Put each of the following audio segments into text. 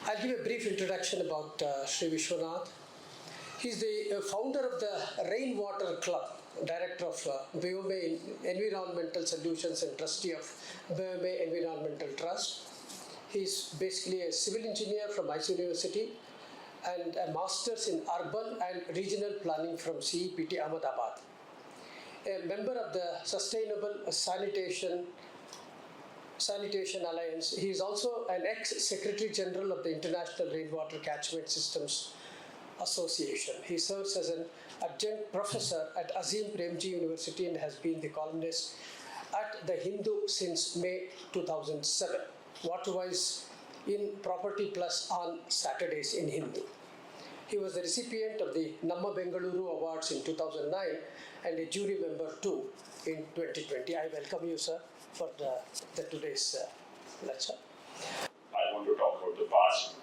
I'll give a brief introduction about Shri Vishwanath. He's the founder of the Rainwater Club, director of Biome Environmental Solutions and trustee of Biome Environmental Trust. He's basically a civil engineer from Mysore University and a master's in urban and regional planning from CEPT Ahmedabad. A member of the Sustainable Sanitation Alliance. He is also an ex-Secretary General of the International Rainwater Catchment Systems Association. He serves as an adjunct professor at Azim Premji University and has been the columnist at The Hindu since May 2007. Waterwise in Property Plus on Saturdays in Hindu. He was the recipient of the Namma Bengaluru Awards in 2009 and a jury member too in 2020. I welcome you, sir, for today's lecture. I want to talk about the past,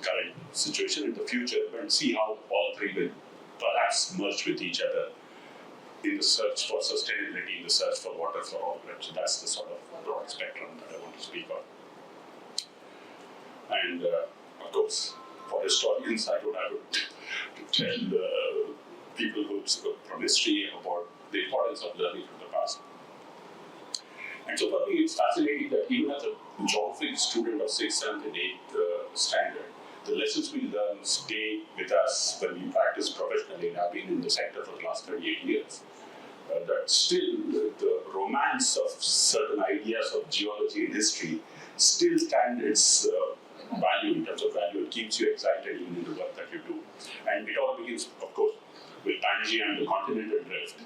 current situation, and the future, and see how all three will perhaps merge with each other in the search for sustainability, in the search for water for all. So that's the sort of broad spectrum that I want to speak on. And of course, for historians, I don't have to tell people who from history about the importance of learning from the past. And so for me, it's fascinating that even as a geography student of 6th, 7th, and 8th standard, the lessons we learn stay with us when we practice professionally, and I've been in the sector for the last 38 years. That still the romance of certain ideas of geology and history still stands its value in terms of value. It keeps you excited even in the work that you do. And it all begins, of course, with Pangea and the continental drift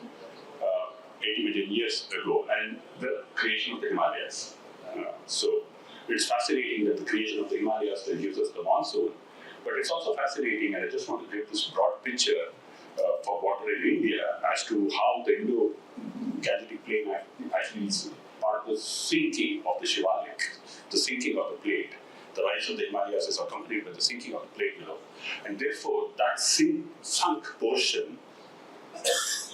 80 million years ago and the creation of the Himalayas. So it's fascinating that the creation of the Himalayas that gives us the monsoon, but it's also fascinating, and I just want to give this broad picture for water in India as to how the Indo-Gangetic Plain actually is part of the sinking of the Shivalik, the sinking of the plate. The rise of the Himalayas is accompanied by the sinking of the plate below. And therefore, that sunk portion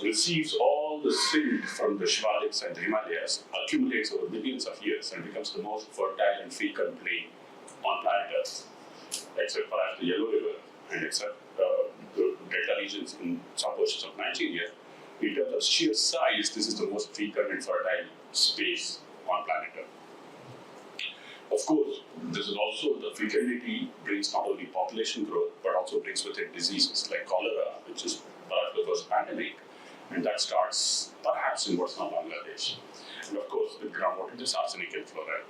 receives all the silt from the Shivaliks and the Himalayas, accumulates over millions of years, and becomes the most fertile and fecund plain on planet Earth, except perhaps the Yellow River, and except the delta regions in some portions of Nigeria. In terms of sheer size, this is the most fecund and fertile space on planet Earth. Of course, this is also the fecundity brings not only population growth, but also brings with it diseases like cholera, which is perhaps the first pandemic, and that starts perhaps in what's now Bangladesh. And of course, with groundwater, there's arsenic and fluoride.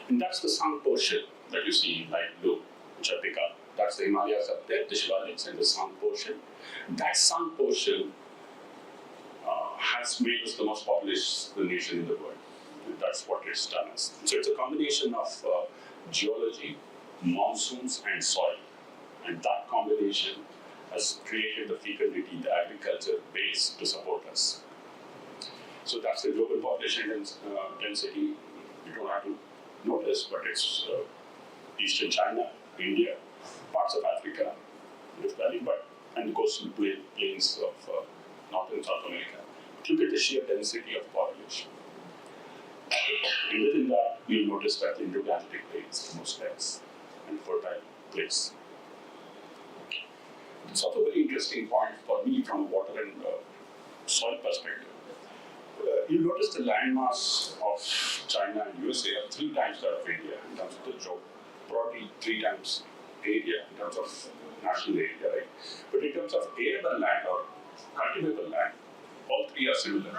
And that's the sunk portion that you see in light blue, which I pick up. That's the Himalayas up there, the Shivaliks, and the sunk portion. That sunk portion has made us the most populous nation in the world. That's what it's done us. So it's a combination of geology, monsoons, and soil. And that combination has created the fecundity, the agriculture base to support us. So that's the global population density. You don't have to notice, but it's Eastern China, India, parts of Africa, Rift Valley, and the coastal plains of North and South America. Look at the sheer density of population. And within that, you'll notice that the Indo-Gangetic Plain is the most dense and fertile place. It's also a very interesting point for me from a water and soil perspective. You notice the landmass of China and USA are 3 times that of India in terms of the job, probably 3 times area in terms of national area, right? But in terms of arable land or cultivable land, all 3 are similar.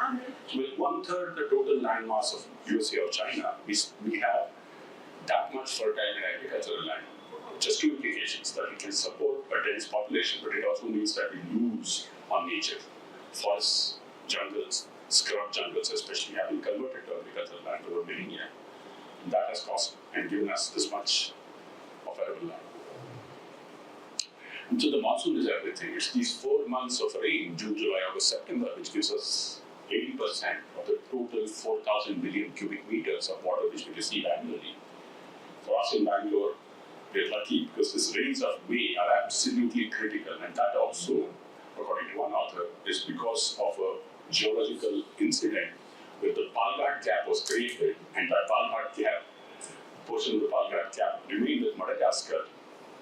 So with 1/3 the total landmass of USA or China, we have that much fertile and agricultural land. Just 2 implications: that we can support a dense population, but it also means that we lose on nature. Forests, jungles, scrub jungles especially have been converted to agricultural land over millennia. And that has cost and given us this much of arable land. And so the monsoon is everything. It's these 4 months of rain, June, July, August, September, which gives us 80% of the total 4,000 billion cubic meters of water which we receive annually. For us in Bangalore, we're lucky because these rains of May are absolutely critical, and that also, according to one author, is because of a geological incident where the Palghat Gap was created, and that Palghat Gap, portion of the Palghat Gap remained with Madagascar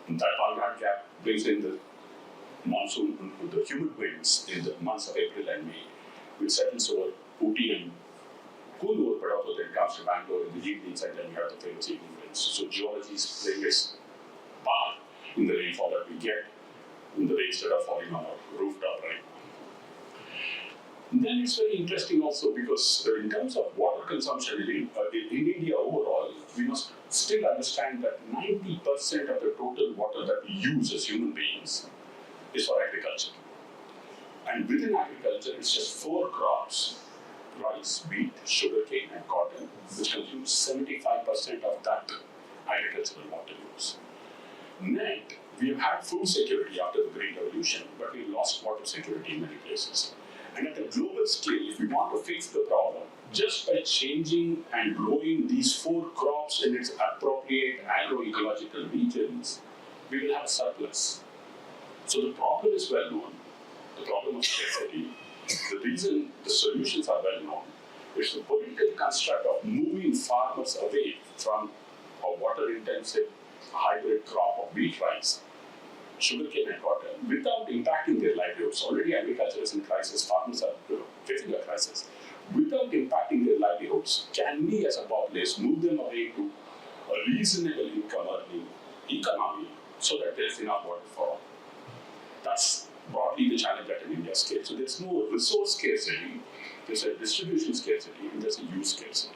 That Palghat gap brings in the monsoon, the humid winds in the months of April and May, which settles over Ooty and Kunur, but also then comes to Bangalore in the evenings, and then we have the famous evening winds. So geology is playing its part in the rainfall that we get, in the rains that are falling on our rooftop right now. And then it's very interesting also because in terms of water consumption in India overall, we must still understand that 90% of the total water that we use as human beings is for agriculture. And within agriculture, it's just 4 crops: rice, wheat, sugarcane, and cotton, which consumes 75% of that agricultural water use. Net, we have had food security after the Green Revolution, but we lost water security in many places. And at a global scale, if we want to fix the problem, just by changing and growing these 4 crops in its appropriate agroecological regions, we will have a surplus. So the problem is well known, the problem of scarcity. The reason the solutions are well known is the political construct of moving farmers away from a water-intensive hybrid crop of wheat, rice, sugarcane, and cotton without impacting their livelihoods. Already agriculture is in crisis, farmers are facing a crisis. Without impacting their livelihoods, can we as a populace move them away to a reasonable income earning economy so that there is enough water for all? That's broadly the challenge at an India scale. So there's no resource scarcity, there's a distribution scarcity, and there's a use scarcity.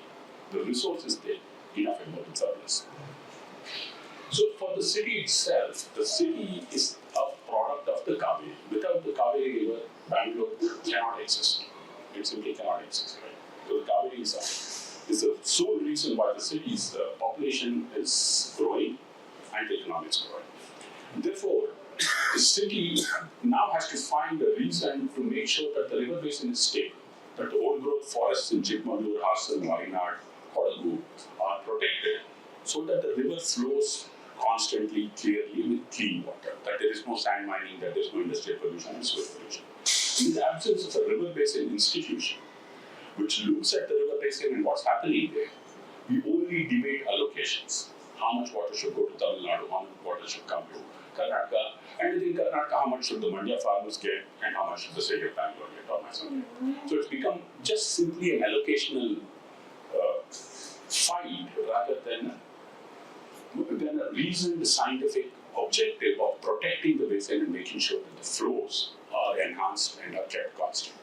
The resource is there, enough and more than surplus. So for the city itself, the city is a product of the Kaveri. Without the Kaveri River, Bangalore cannot exist. It simply cannot exist, right? So the Kaveri is the sole reason why the city's population is growing and the economy is growing. Therefore, the city now has to find a reason to make sure that the river basin is stable, that the old growth forests in Chikmagalur, Hassan, Wayanad, Kodagu are protected, so that the river flows constantly, clearly, with clean water, that there is no sand mining, that there is no industrial pollution and sewage pollution. In the absence of a river basin institution, which looks at the river basin and what's happening there, we only debate allocations. How much water should go to Tamil Nadu, how much water should come to Karnataka, and within Karnataka, how much should the Mandya farmers get, and how much should the city of Bangalore get, or Mysore get. So it's become just simply an allocational fight rather than a reasoned scientific objective of protecting the basin and making sure that the flows are enhanced and are kept constant.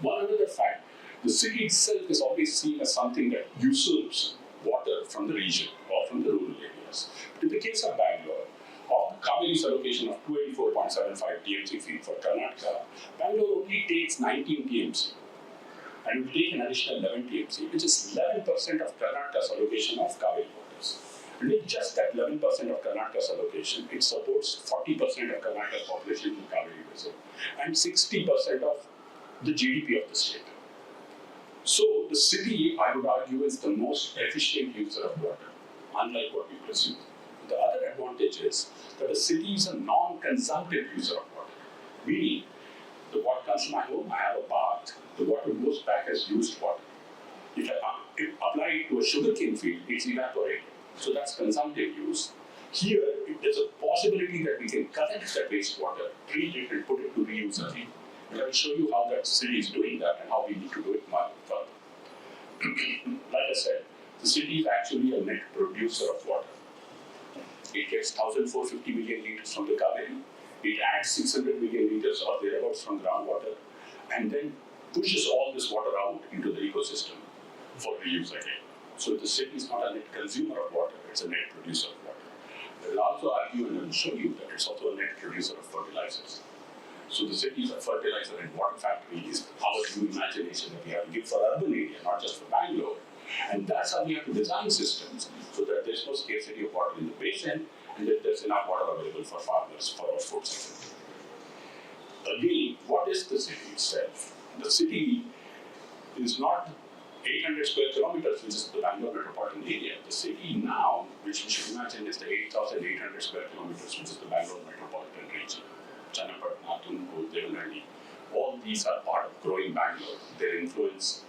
One other fact, the city itself is always seen as something that usurps water from the region or from the rural areas. But in the case of Bangalore, of Kaveri's allocation of 284.75 TMC feet for Karnataka, Bangalore only takes 19 TMC. And will take an additional 11 TMC, which is 11% of Karnataka's allocation of Kaveri waters. And with just that 11% of Karnataka's allocation, it supports 40% of Karnataka's population in Kaveri basin and 60% of the GDP of the state. So the city, I would argue, is the most efficient user of water, unlike what we presume. The other advantage is that the city is a non-consumptive user of water, meaning the water comes to my home, I have a bath, the water goes back as used water. If I apply it to a sugarcane field, it's evaporated. So that's consumptive use. Here, there's a possibility that we can collect that wastewater, treat it, and put it to reuse again. And I will show you how that city is doing that and how we need to do it further. Like I said, the city is actually a net producer of water. It gets 1,450 million liters from the Kaveri. It adds 600 million liters or thereabouts from groundwater, and then pushes all this water out into the ecosystem for reuse again. So the city is not a net consumer of water, it's a net producer of water. I will also argue and I will show you that it's also a net producer of fertilizers. So the city is a fertilizer and water factory is our new imagination that we have to give for urban area, not just for Bangalore. And that's how we have to design systems so that there's no scarcity of water in the basin and that there's enough water available for farmers for our food security. Again, what is the city itself? The city is not 800 square kilometers, which is the Bangalore metropolitan area. The city now, which we should imagine, is the 8,800 square kilometers, which is the Bangalore metropolitan region. Channapatna, Tumkur, Devanahalli, all these are part of growing Bangalore. Their influence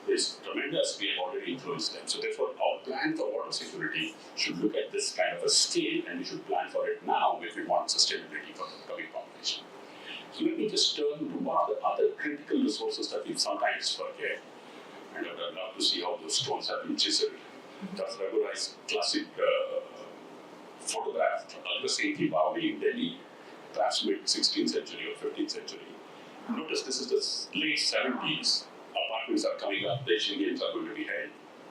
is tremendous. We have already influenced them. So therefore, our plan for water security should look at this kind of a scale, and we should plan for it now if we want sustainability for the coming population. So let me just turn to what are the other critical resources that we sometimes forget, and I'd love to see how those stones have been chiseled. That's Raghurais classic photograph from Biome in Delhi, perhaps mid 16th century or 15th century. Notice this is the late 70s. Apartments are coming up, the Asian Games are going to be held.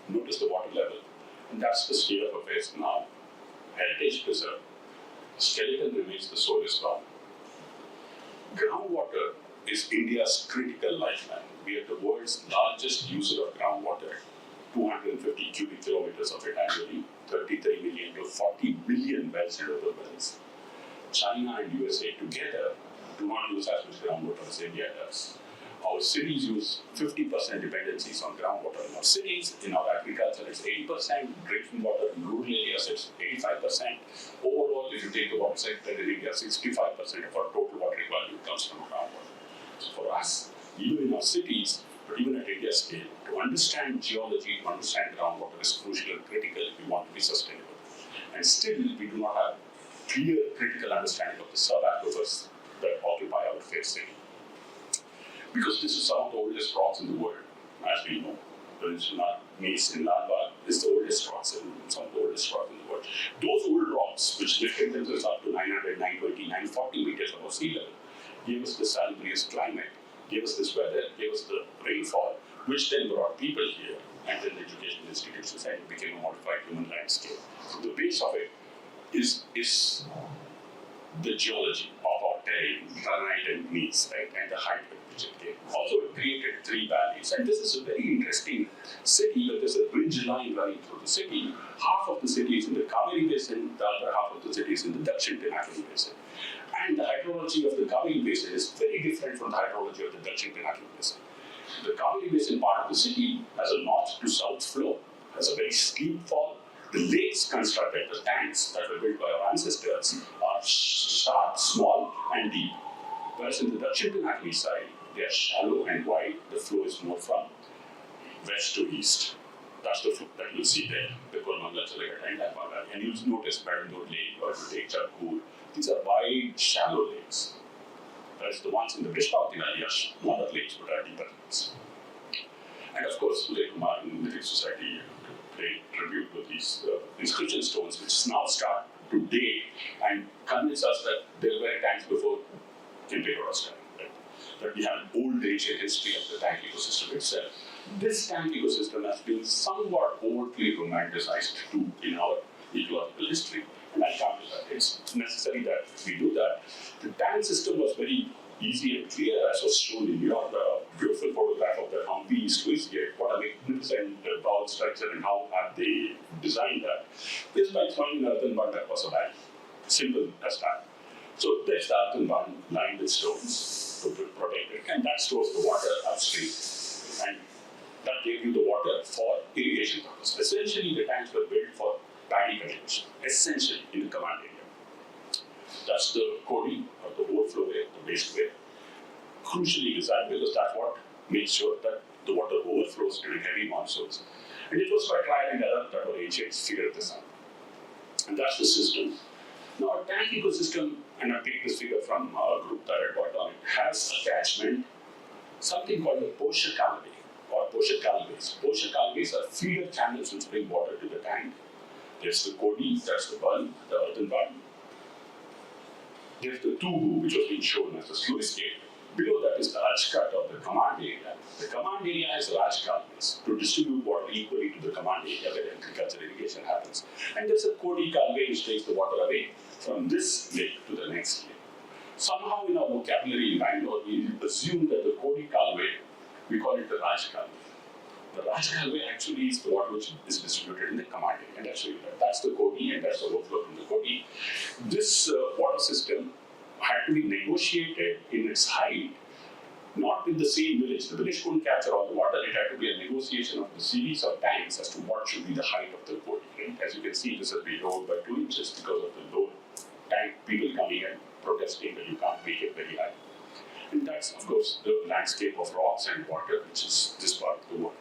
Notice the water level. And that's the state of affairs now. Heritage preserved. Skeleton remains, the soil is gone. Groundwater is India's critical lifeline. We are the world's largest user of groundwater. 250 cubic kilometers of it annually, 33 million to 40 million wells and other wells. China and USA together do not use as much groundwater as India does. Our cities use 50% dependencies on groundwater. In our cities, in our agriculture, it's 80%. Drinking water in rural areas, it's 85%. Overall, if you take about sector in India, 65% of our total water requirement comes from groundwater. So for us, even in our cities, but even at India scale, to understand geology, to understand groundwater is crucial and critical if we want to be sustainable. And still, we do not have clear critical understanding of the sub-aquifers that occupy our fair city. Because this is some of the oldest rocks in the world, as we know. The Vishwanath in Lalbagh is the oldest rocks and some of the oldest rocks in the world. Those old rocks, which lifted themselves up to 900, 920, 940 meters above sea level, gave us the salubrious climate, gave us this weather, gave us the rainfall, which then brought people here, and then the education institutions, and it became a modified human landscape. So the base of it is the geology of our terrain, granite and gneiss, right, and the height at which it came. Also, it created 3 valleys, and this is a very interesting city, but there's a ridge line running through the city. Half of the city is in the Kaveri Basin, the other half of the city is in the Dakshin Pinakini Basin. And the hydrology of the Kaveri Basin is very different from the hydrology of the Dakshin Pinakini Basin. The Kaveri Basin part of the city has a north to south flow, has a very steep fall. The lakes constructed, the tanks that were built by our ancestors, are sharp, small, and deep. Whereas in the Dakshin Pinakini side, they are shallow and wide. The flow is more from west to east. That's the flow that you'll see there, the Kormangala, Chalagat, and Lalbagh. And you'll notice Bengaluru Lake or Lake Charkur. These are wide, shallow lakes. Whereas the ones in the Vishwanath Valley are smaller lakes but are deeper lakes. And of course, Lake Kumar in the Lake Society paid tribute to these inscription stones, which now start to date and convince us that there were tanks before Kempegoda's time. Right? That we have an old ancient history of the tank ecosystem itself. This tank ecosystem has been somewhat overtly romanticized too in our ecological history. And I'll come to that. It's necessary that we do that. The tank system was very easy and clear, as was shown in your beautiful photograph of the Humvee sluice gate. What a magnificent bowl structure, and how have they designed that? This by throwing an earthen bun that was a line. Simple as that. So there's the earthen bun lined with stones to protect it, and that stores the water upstream. And that gave you the water for irrigation purposes. Essentially, the tanks were built for paddy cultivation, essentially in the command area. That's the coding or the overflow way, the waste way. Crucially designed because that's what makes sure that the water overflows during heavy monsoons. And it was by trial and error that our ancients figured this out. And that's the system. Now, a tank ecosystem, and I take this figure from a group that I worked on, it has a catchment, something called a Posher Canal or Posher Canalways. Posher Canalways are feeder channels which bring water to the tank. There's the Kodi, that's the bun, the earthen bun. There's the Tubu, which was being shown as the sluice gate. Below that is the Rajkat of the command area. The command area is the Rajkat to distribute water equally to the command area where agricultural irrigation happens. And there's a Kodi Kalway which takes the water away from this lake to the next lake. Somehow in our vocabulary in Bangalore, we assume that the Kodi Kalway, we call it the Rajkat. The Rajkalway actually is the water which is distributed in the command area. And that's the Kodi, and that's the overflow from the Kodi. This water system had to be negotiated in its height, not with the same village. The village couldn't capture all the water. It had to be a negotiation of the series of tanks as to what should be the height of the Kodi. And as you can see, this has been lowered by 2 inches because of the low tank people coming and protesting that you can't make it very high. And that's, of course, the landscape of rocks and water, which is this part of the world.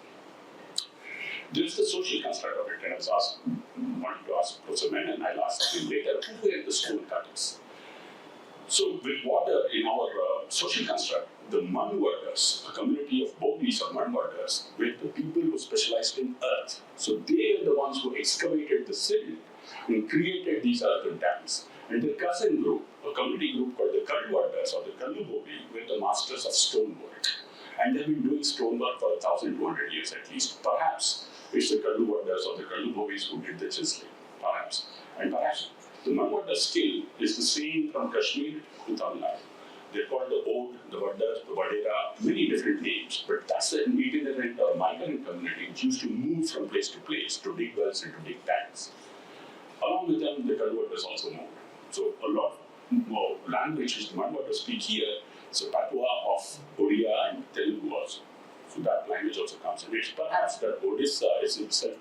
There's the social construct of it, and I was asked ask Professor Menon, I'll ask him later, who were the stone cutters? So with water in our social construct, the mud workers, a community of Bogis or mud workers, were the people who specialized in earth. So they are the ones who excavated the city and created these earthen dams. And their cousin group, a community group called the Kallu workers or the Kallu Bogi, were the masters of stonework. And they've been doing stonework for 1,200 years at least. Perhaps it's the Kallu workers or the Kallu Bogis who did the chiseling. Perhaps. And perhaps the Manwada skill is the same from Kashmir to Tamil Nadu. They're called the Ode, the Vaddas, the Vadera, many different names. But that's an itinerant or migrant community which used to move from place to place to dig wells and to dig tanks. Along with them, the Kalwatas also moved. So a lot more language which the Manwatas speak here, so Patwa of Odia and Telugu also. So that language also comes in. It's perhaps that Odisha is itself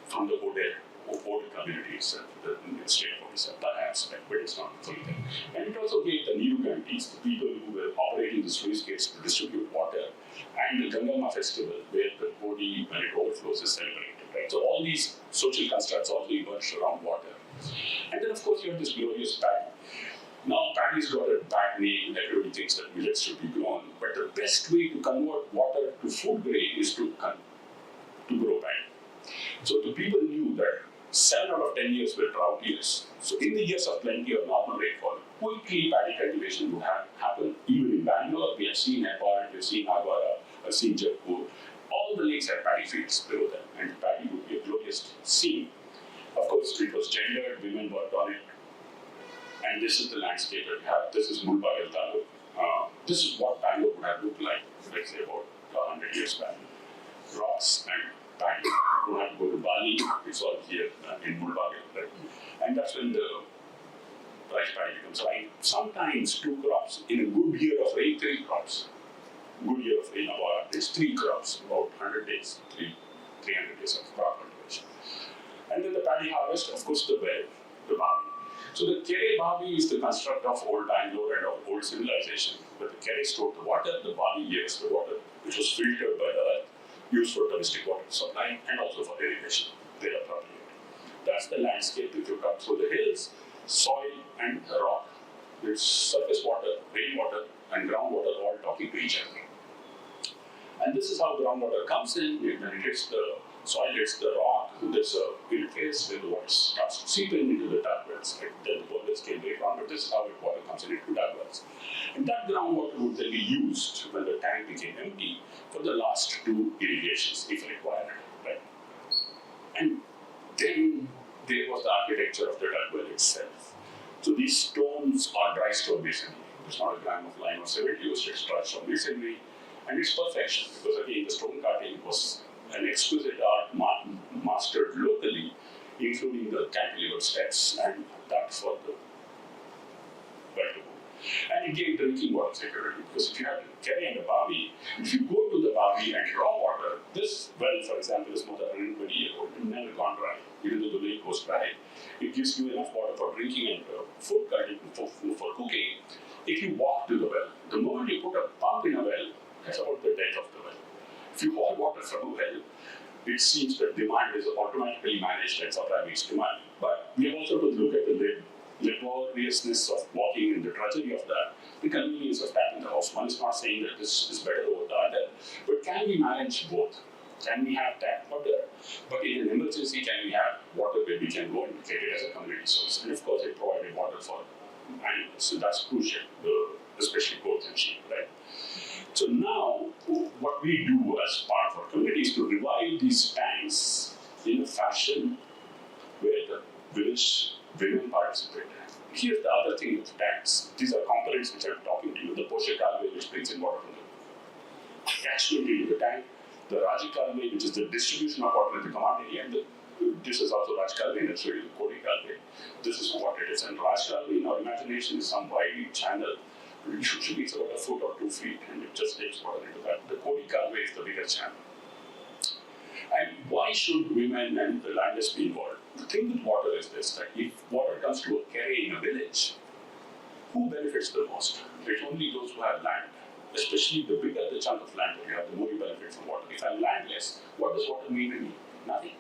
from the Ode community itself, the state of Odisha, perhaps, but it's not the full thing. And it also gave the Nirugantis, the people who were operating the sluice gates to distribute water, and the Gangama festival, where the body, when it overflows, is celebrated. Right? So all these social constructs also emerged around water. And then, of course, you have this glorious paddy. Now, paddy's got a bad name, everybody thinks that millets should be grown, but the best way to convert water to food grain is to grow paddy. So the people knew that 7 out of 10 years were drought years. So in the years of plenty of normal rainfall, quickly paddy cultivation would happen. Even in Bangalore, we have seen Nepal, we have seen Agwara, we have seen Jaipur. All the lakes had paddy fields below them, and paddy would be a glorious scene. Of course, it was gendered, women worked on it. And this is the landscape that we have. This is Mulbagal Taluk. This is what Bangalore would have looked like, let's say about 100 years back. Rocks and paddy. You don't have to go to Bali, it's all here in Mulbagal. Right? And that's when the rice paddy becomes ripe. Sometimes 2 crops. In a good year of rain, 3 crops. Good year of rain, about there's 3 crops, about 100 days, 300 days of crop cultivation. And then the paddy harvest, of course, the well, the Bavi. So the Kere Bavi is the construct of old Bangalore and of old civilization. But the Kere stored the water, the Bavi gave the water, which was filtered by the earth, used for domestic water supply and also for irrigation, their appropriate. That's the landscape if you cut through the hills, soil and rock. It's surface water, rainwater and groundwater all talking to each other. And this is how groundwater comes in. When it hits the soil, hits the rock, there's a interface where the water starts to seep into the duct wells. Then the wells came later on, but this is how the water comes into duct wells. And that groundwater would then be used when the tank became empty for the last 2 irrigations, if required. Right? And then there was the architecture of the duct well itself. So these stones are dry stone masonry. There's not a gram of lime or cement used, it's dry stone masonry. And it's perfection, because again, the stone cutting was an exquisite art mastered locally, including the cantilever steps and that for the well to go. And it gave drinking water security, because if you have to carry in a Bavi, if you go to the Bavi and draw water, this well, for example, is more than 120 years old, it's never gone dry, even though the lake goes dry. It gives you enough water for drinking and food cutting, for cooking. If you walk to the well, the moment you put a pump in a well, that's about the death of the well. If you haul water from a well, it seems that demand is automatically managed and supply meets demand. But we have also to look at the laboriousness of walking and the drudgery of that, the convenience of tapping the house. One is not saying that this is better over the other, but can we manage both? Can we have tap water? But in an emergency, can we have water where we can go and take it as a community source? And of course, it provided water for animals, so that's crucial, especially goats and sheep, right? So now, what we do as part of our community is to revive these tanks in a fashion where the village women participate. Here's the other thing with tanks. These are components which I'm talking to you. The Poshe Kalve, which brings in water from the catchment into the tank. The Raji Kalve, which is the distribution of water in the command area. And this is also Raj Kalve, and it's really the Kodi Kalve. This is what it is. And Raj Kalve, in our imagination, is some wide channel. Usually it's about 1 foot or 2 feet, and it just takes water into that. The Kodi Kalve is the bigger channel. And why should women and the landless be involved? The thing with water is this, that if water comes to a kere in a village, who benefits the most? It's only those who have land. Especially the bigger the chunk of land that you have, the more you benefit from water. If I'm landless, what does water mean to me? Nothing.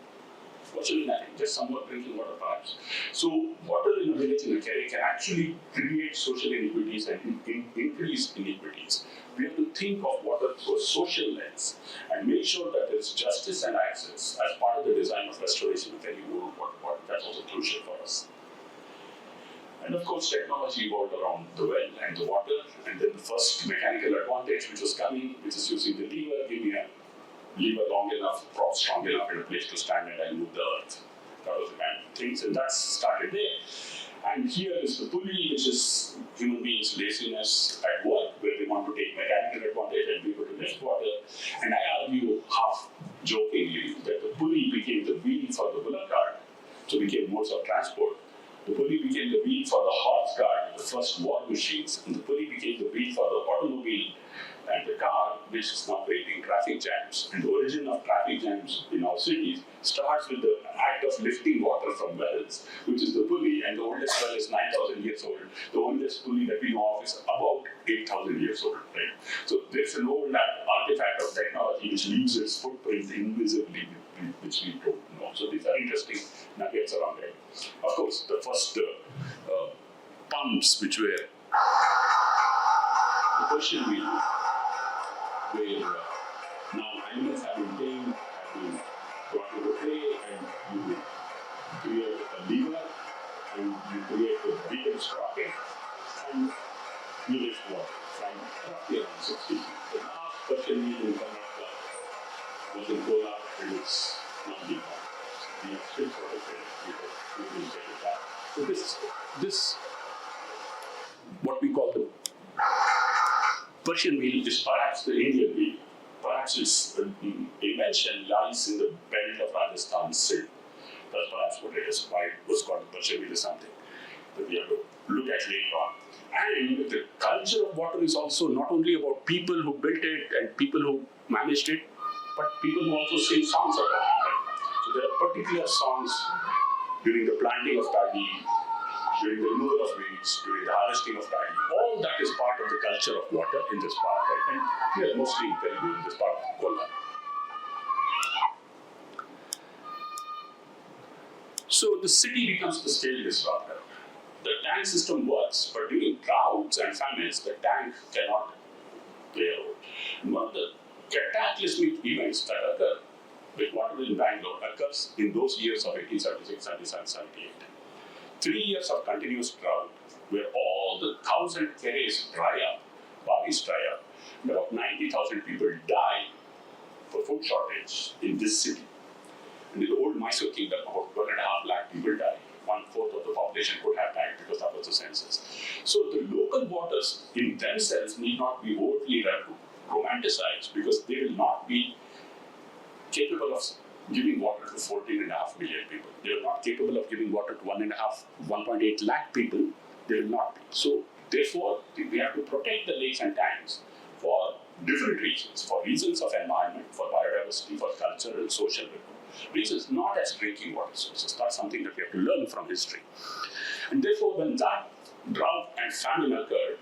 virtually nothing, just somewhat drinking water perhaps. So water in a village in a Kerala can actually create social inequities and increase inequities. We have to think of water through a social lens and make sure that there is justice and access as part of the design of restoration of any old water body. That's also crucial for us. And of course, technology evolved around the well and the water, and then the first mechanical advantage which was coming, which is using the lever, give me a lever long enough, prop strong enough in a place to stand it and move the earth. That was the kind of things, and that started there. And here is the pulley, which is human beings' laziness at work, where they want to take mechanical advantage and be able to lift water. And I argue, half jokingly, that the pulley became the wheel for the bullock cart, so became modes of transport. The pulley became the wheel for the horse cart, the first war machines, and the pulley became the wheel for the automobile and the car, which is now creating traffic jams. And the origin of traffic jams in our cities starts with the act of lifting water from wells, which is the pulley, and the oldest well is 9,000 years old. The oldest pulley that we know of is about 8,000 years old, right? So there's an old artifact of technology which leaves its footprint invisibly, which we don't know. So these are interesting nuggets around it. Of course, the first pumps, which were the Persian wheel, where now animals have been tamed, have been brought to the tray, and you create a lever, and you create a bigger sprocket, and you lift water from roughly around 60 feet. The last Persian wheel in Karnataka was in Gola, and it's not deep. We have still protected it, we will get it back. So this, what we call the Persian wheel is perhaps the Indian wheel. Perhaps its invention lies in the belt of Rajasthan Sindh. That's perhaps what it is. Why it was called the Persian wheel is something that we have to look at later on. And the culture of water is also not only about people who built it and people who managed it, but people who also sing songs about it. So there are particular songs during the planting of paddy, during the removal of weeds, during the harvesting of paddy. All that is part of the culture of water in this part, right? And here mostly in Telugu, in this part of Kola. So the city becomes the scale disruptor. The tank system works, but during droughts and famines, the tank cannot play a role. And one of the cataclysmic events that occur with water in Bangalore occurs in those years of 1876, 77, 78. 3 years of continuous drought, where all the 1,000 keres dry up, valleys dry up, and about 90,000 people die for food shortage in this city. And in the old Mysore kingdom, about 12.5 lakh people died. 1/4 of the population could have died because that was the census. So the local waters in themselves need not be overtly romanticized, because they will not be capable of giving water to 14.5 million people. They are not capable of giving water to 1.8 lakh people. They will not be. So therefore, we have to protect the lakes and tanks for different reasons, for reasons of environment, for biodiversity, for cultural, social reasons, not as drinking water sources. That's something that we have to learn from history. And therefore, when that drought and famine occurred,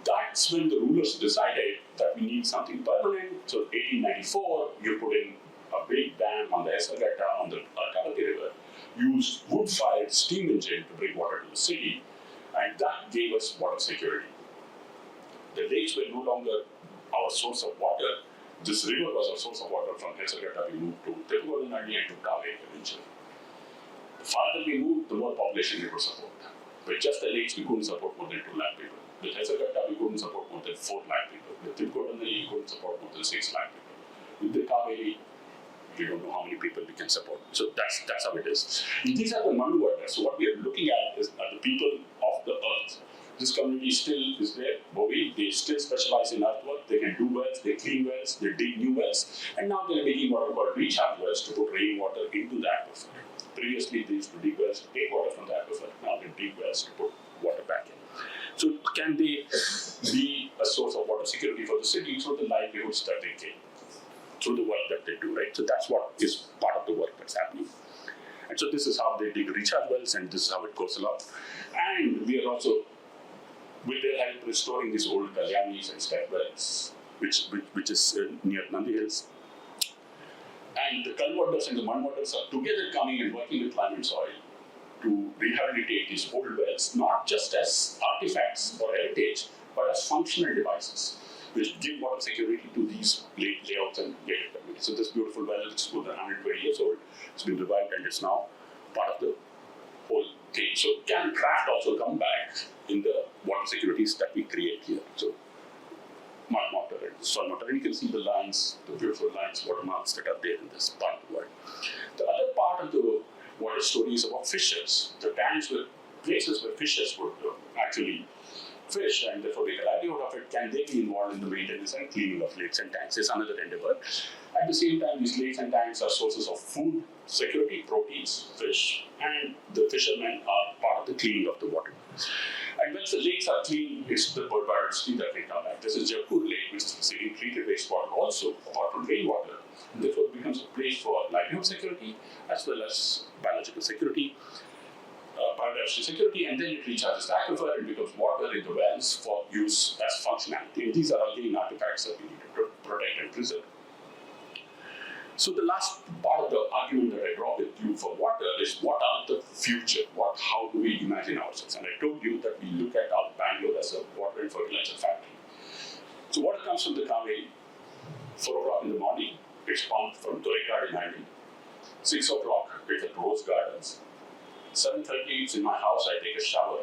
that's when the rulers decided that we need something permanent. So 1894, you put in a big dam on the Esagata on the Kavati River, used wood-fired steam engine to bring water to the city, and that gave us water security. The lakes were no longer our source of water. This river was our source of water. From Esagata, we moved to Tiruvarunadi and to Kaveri eventually. The farther we moved, the more population we could support. With just the lakes, we couldn't support more than 2 lakh people. With Esagata, we couldn't support more than 4 lakh people. With Tiruvarunadi, we couldn't support more than 6 lakh people. With the Kaveri, we don't know how many people we can support. So that's how it is. These are the Mandu workers. So what we are looking at is the people of the earth. This community still is there. They still specialize in earthwork. They can do wells, they clean wells, they dig new wells. And now they're making what are called recharge wells to put rainwater into the aquifer. Previously, they used to dig wells to take water from the aquifer. Now they dig wells to put water back in. So can they be a source of water security for the city through the livelihoods that they gain, through the work that they do, right? So that's what is part of the work that's happening. And so this is how they dig recharge wells, and this is how it goes along. And we are also, with their help, restoring these old Kalyanis and step wells, which is near Nandi Hills. And the culverters and the mud waters are together coming and working with land and soil to rehabilitate these old wells, not just as artifacts or heritage, but as functional devices, which give water security to these layouts and later communities. So this beautiful well, which is more than 120 years old, it's been revived and it's now part of the whole thing. So can craft also come back in the water securities that we create here? So mud water and soil water, and you can see the lines, the beautiful lines, watermarks that are there in this part of the world. The other part of the water story is about fishers. The tanks were places where fishers would actually fish, and therefore the livelihood of it. Can they be involved in the maintenance and cleaning of lakes and tanks? Is another endeavor. At the same time, these lakes and tanks are sources of food security, proteins, fish, and the fishermen are part of the cleaning of the water. And once the lakes are clean, it's the biodiversity that they come back. This is Jaipur Lake, which is receiving treated wastewater also, apart from rainwater. And therefore, it becomes a place for livelihood security as well as biological security, biodiversity security, and then it recharges the aquifer and becomes water in the wells for use as functionality. And these are again artifacts that we need to protect and preserve. So the last part of the argument that I draw with you for water is what are the future? How do we imagine ourselves? And I told you that we look at our Bangalore as a water and fertilizer factory. So water comes from the Kaveri, 4 o'clock in the morning, it's pumped from Torrekad in Hyderabad. 6 o'clock, it's at Rose Gardens. 7:30, it's in my house, I take a shower.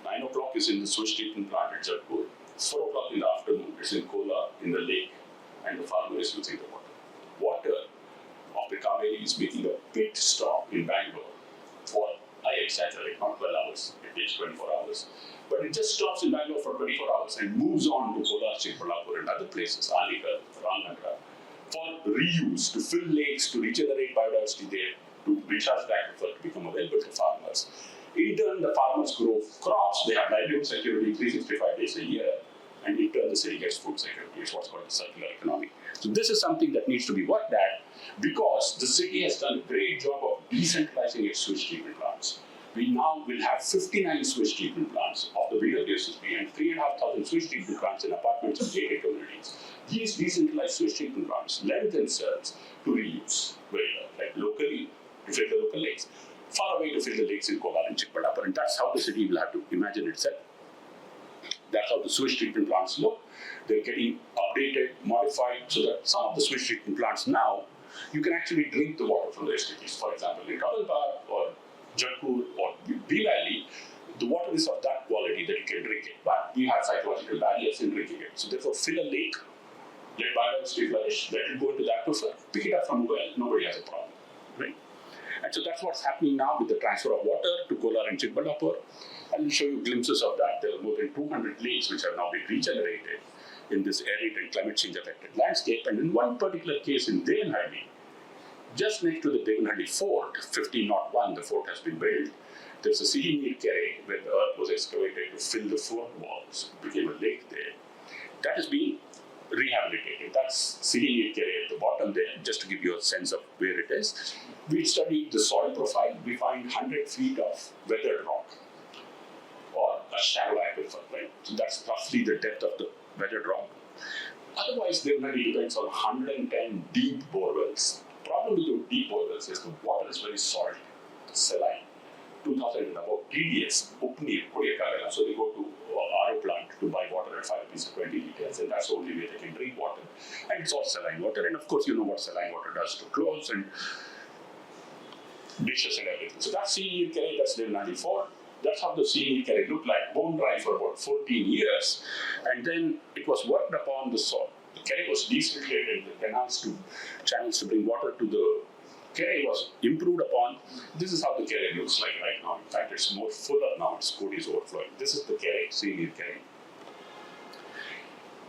9 o'clock is in the sewage treatment plant at Jaipur. 4 o'clock in the afternoon, it's in Kola, in the lake, and the farmer is using the water. Water of the Kaveri is making a pit stop in Bangalore for, I exaggerate, not 12 hours, it takes 24 hours. But it just stops in Bangalore for 24 hours and moves on to Kolar, Chikballapur and other places, Aligarh, Ramnagar, for reuse, to fill lakes, to regenerate biodiversity there, to recharge the aquifer, to become available to farmers. In turn, the farmers grow crops, they have livelihood security 365 days a year, and in turn the city gets food security. It's what's called the circular economy. So this is something that needs to be worked at because the city has done a great job of decentralizing its sewage treatment plants. We now will have 59 sewage treatment plants of the BWSSB and 3,500 sewage treatment plants in apartments and gated communities. These decentralized sewage treatment plants lend themselves to reuse very well, like locally to fill the local lakes, far away to fill the lakes in Kolar and Chikballapur, and that's how the city will have to imagine itself. That's how the sewage treatment plants look. They're getting updated, modified, so that some of the sewage treatment plants now, you can actually drink the water from the STPs. For example, in Kavalpur or Jaipur or B Valley, the water is of that quality that you can drink it. But we have psychological barriers in drinking it. So therefore, fill a lake, let biodiversity flourish, let it go into the aquifer, pick it up from a well, nobody has a problem, right? And so that's what's happening now with the transfer of water to Kolar and Chikballapur. I will show you glimpses of that. There are more than 200 lakes which have now been regenerated in this arid and climate change affected landscape. And in one particular case in Devanhalli, just next to the Devanhalli fort, 1501, the fort has been built. There's a sea near Kerry where the earth was excavated to fill the fort walls. It became a lake there. That has been rehabilitated. That's sea near Kerry at the bottom there, just to give you a sense of where it is. We studied the soil profile. We find 100 feet of weathered rock, or a shallow aquifer, right? So that's roughly the depth of the weathered rock. Otherwise, Devanhalli depends on 110 deep borewells. The problem with the deep borewells is the water is very salty, saline, 2000 and above TDS, Upnir, Kodiyakavela. So they go to RO plant to buy water at 5 rupees 20 liters, and that's the only way they can drink water. And it's all saline water, and of course, you know what saline water does to clothes and dishes and everything. So that's sea near Kerry, that's Devanhalli Fort. That's how the sea near Kerry looked like, bone dry for about 14 years. And then it was worked upon the soil. The Kerry was desiltated, the canals to channels to bring water to the Kerry was improved upon. This is how the Kerry looks like right now. In fact, it's more fuller now, its code is overflowing. This is the Kerry, sea near Kerry.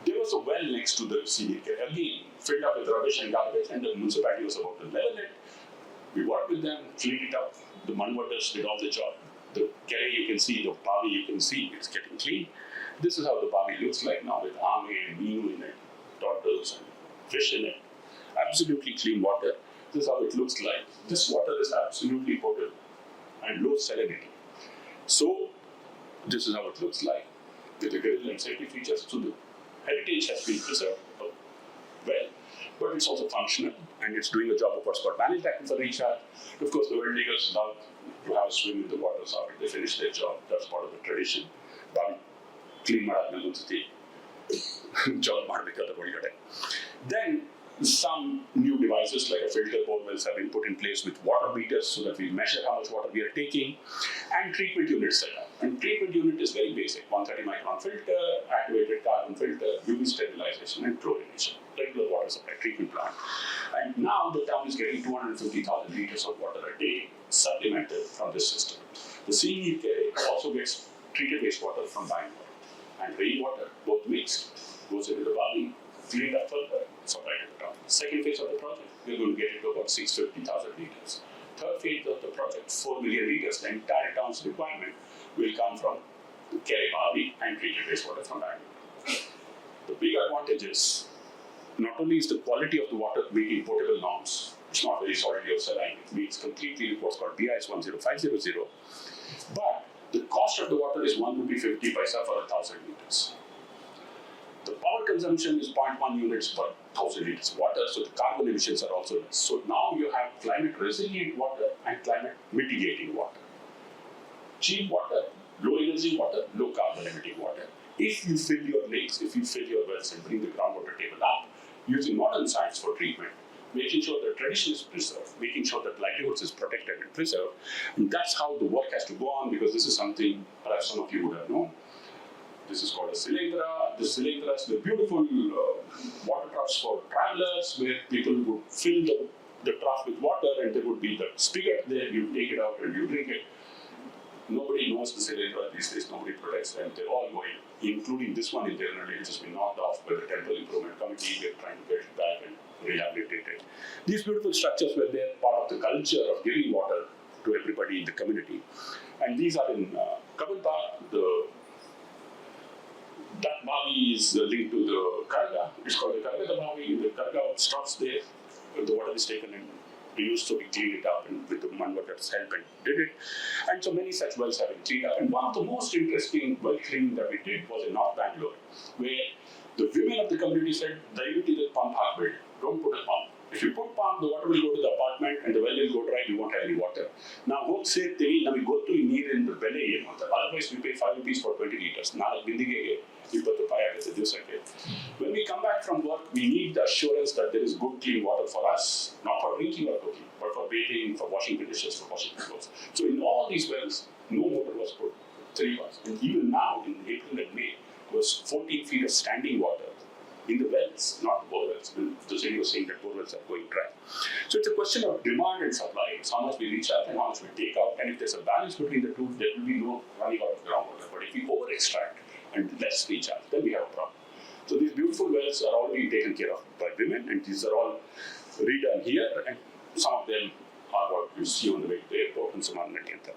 There was a well next to the sea near Kerry, again, filled up with rubbish and garbage, and the municipality was about to level it. We worked with them, cleaned it up. The Manwatters did all the job. The Kerry you can see, the Bavi you can see, it's getting clean. This is how the Bavi looks like now with ame and meenu in it, turtles and fish in it. Absolutely clean water. This is how it looks like. This water is absolutely potable and low salinity. So, this is how it looks like with the grill and safety features. So, the heritage has been preserved well. but it's also functional and it's doing a job of what's called managed aquifer recharge. Of course, the well diggers love to have a swim in the water after they finish their job. That's part of the tradition. Clean job. Then some new devices like a filter bore wells have been put in place with water meters so that we measure how much water we are taking, and treatment unit setup. And treatment unit is very basic: 130 micron filter, activated carbon filter, UV sterilization, and chlorination. Regular water supply treatment plant. And now the town is getting 250,000 liters of water a day supplemented from this system. The CEK also gets treated wastewater from Bangalore, and rainwater, both mixed, goes into the valley, cleaned up further, supplied to the town. Second phase of the project, we're going to get it to about 650,000 liters. Third phase of the project, 4 million liters. The entire town's requirement will come from Kerala Valley and treated wastewater from Bangalore. The big advantage is not only is the quality of the water meeting potable norms, it's not very salty or saline, it meets completely with what's called BIS 10500, but the cost of the water is 1 rupee 50 paisa for 1,000 liters. The power consumption is 0.1 units per 1,000 liters of water, so the carbon emissions are also less. So now you have climate resilient water and climate mitigating water. Cheap water, low energy water, low carbon emitting water. If you fill your lakes, if you fill your wells and bring the groundwater table up, using modern science for treatment, making sure that tradition is preserved, making sure that livelihoods is protected and preserved, and that's how the work has to go on, because this is something perhaps some of you would have known. This is called a Silendra. The Silendra is the beautiful water troughs for travelers, where people would fill the trough with water, and there would be the spigot there. You take it out and you drink it. Nobody knows the Silendra these days. Nobody protects them. They're all going, including this one in Delhi, which has been knocked off by the Temple Improvement Committee. They're trying to get it back and rehabilitate it. These beautiful structures were there, part of the culture of giving water to everybody in the community. And these are in Kabalta. That Bavi is linked to the Karga. It's called the Karga Bavi. The Karga stops there. The water is taken and reused, so we cleaned it up, and with the manworkers' help and did it. And so many such wells have been cleaned up. And one of the most interesting well cleaning that we did was in North Bangalore, where the women of the community said, "Dayaviti the pump build. Don't put a pump. If you put pump, the water will go to the apartment and the well will go dry, we won't have any water." Now, hope say, we go to near in the belly, otherwise we pay 5 rupees for 20 liters. When we come back from work, we need the assurance that there is good clean water for us, not for drinking or cooking, but for bathing, for washing the dishes, for washing the clothes. So in all these wells, no water was put, 3 months. And even now, in April and May, there was 14 feet of standing water in the wells, not bore wells. The city was saying that bore wells are going dry. So it's a question of demand and supply. It's how much we recharge and how much we take out. And if there's a balance between the two, there will be no running out of groundwater. But if we over extract and less recharge, then we have a problem. So these beautiful wells are already taken care of by women, and these are all redone here, and some of them are what you see on the way to the airport, and some are in India.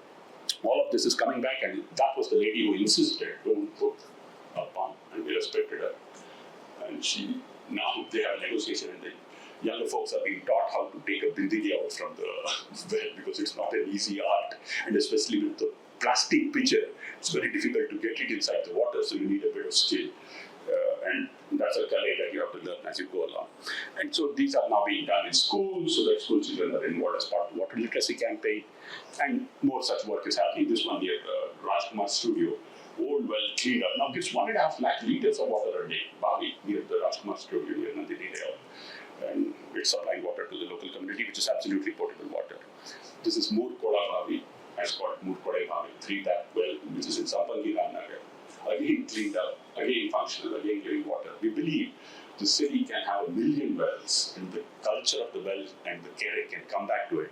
All of this is coming back, and that was the lady who insisted, don't put a pump, and we respected her. And now they have a negotiation, and the younger folks are being taught how to take a bindigi out from the well, because it's not an easy art, and especially with the plastic pitcher, it's very difficult to get it inside the water, so you need a bit of skill. And that's a career that you have to learn as you go along. And so these are now being done in schools, so that school children are involved as part of the water literacy campaign. And more such work is happening. This one here, Rajkumar Studio, old well cleaned up. Now gives 1.5 lakh liters of water a day, Bali, near the Rajkumar Studio near Nandini Dale. And it's supplying water to the local community, which is absolutely potable water. This is Murkoda Bhavi, as called Murkoda Bhavi, 3-tap well, which is in Sampangi Nagar. Again cleaned up, again functional, again giving water. We believe the city can have 1 million wells, and the culture of the well and the care can come back to it,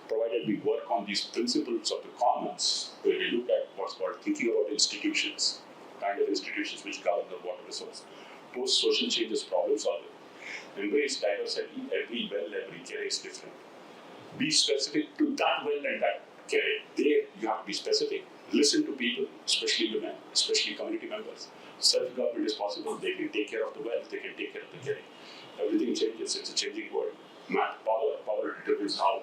provided we work on these principles of the commons, where we look at what's called thinking about institutions, kind of institutions which govern the water resource. Post-social changes, problem solving. Embrace diversity. Every well, every care is different. Be specific to that well and that care. There, you have to be specific. Listen to people, especially women, especially community members. Self-government is possible. They can take care of the wealth, they can take care of the caring. Everything changes. It's a changing world. Math, power determines how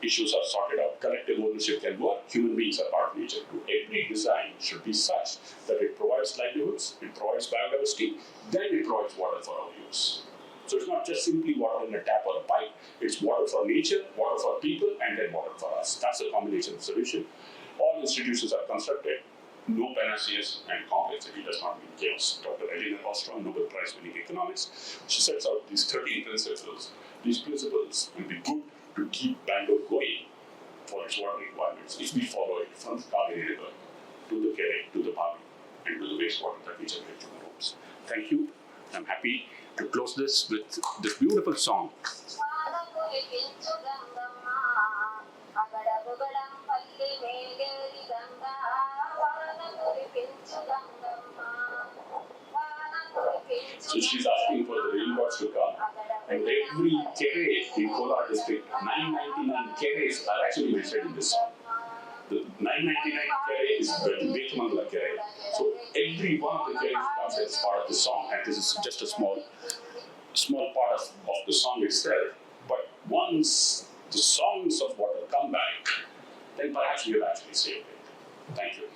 issues are sorted out. Collective ownership can work. Human beings are part of nature too. Every design should be such that it provides livelihoods, it provides biodiversity, then it provides water for our use. So it's not just simply water in a tap or a pipe, it's water for nature, water for people, and then water for us. That's the combination of solution. All institutions are constructed, no panaceas, and complexity does not mean chaos. Dr. Elena Ostrom, Nobel Prize winning economics, she sets out these 13 principles. These principles will be good to keep Bangalore going for its water requirements if we follow it from the Kaveri River to the Kere, to the Bhavi, and to the wastewater that we generate from the homes. Thank you. I'm happy to close this with this beautiful song. So she's asking for the rainwaters to come. And every kere in Kolar district, 999 keres are actually mentioned in this song. The 999 kere is the Vishwanath kere. So every one of the keres comes as part of the song, and this is just a small part of the song itself. But once the songs of water come back, then perhaps we have actually saved it. Thank you.